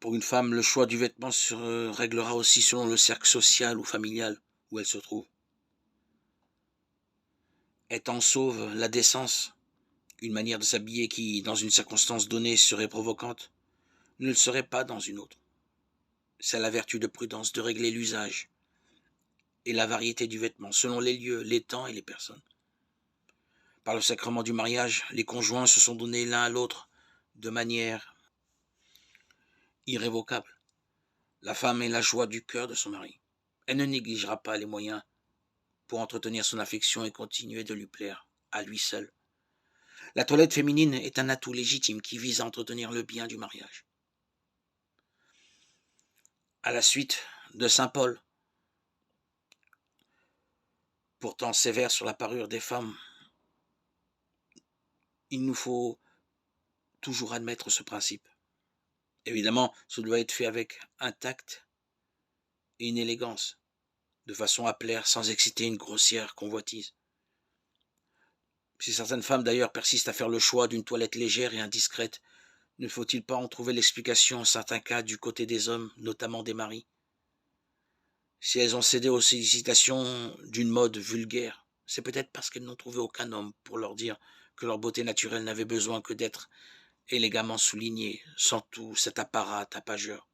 Pour une femme, le choix du vêtement se réglera aussi selon le cercle social ou familial où elle se trouve. Étant sauve la décence, une manière de s'habiller qui, dans une circonstance donnée, serait provocante, ne le serait pas dans une autre. C'est la vertu de prudence de régler l'usage et la variété du vêtement selon les lieux, les temps et les personnes. Par le sacrement du mariage, les conjoints se sont donnés l'un à l'autre de manière irrévocable. La femme est la joie du cœur de son mari. Elle ne négligera pas les moyens pour entretenir son affection et continuer de lui plaire, à lui seul. La toilette féminine est un atout légitime qui vise à entretenir le bien du mariage. À la suite de saint Paul, pourtant sévère sur la parure des femmes, il nous faut toujours admettre ce principe. Évidemment, ce doit être fait avec un tact et une élégance, de façon à plaire sans exciter une grossière convoitise. Si certaines femmes d'ailleurs persistent à faire le choix d'une toilette légère et indiscrète, ne faut-il pas en trouver l'explication en certains cas du côté des hommes, notamment des maris? Si elles ont cédé aux sollicitations d'une mode vulgaire, c'est peut-être parce qu'elles n'ont trouvé aucun homme pour leur dire que leur beauté naturelle n'avait besoin que d'être élégamment soulignée, sans tout cet apparat tapageur.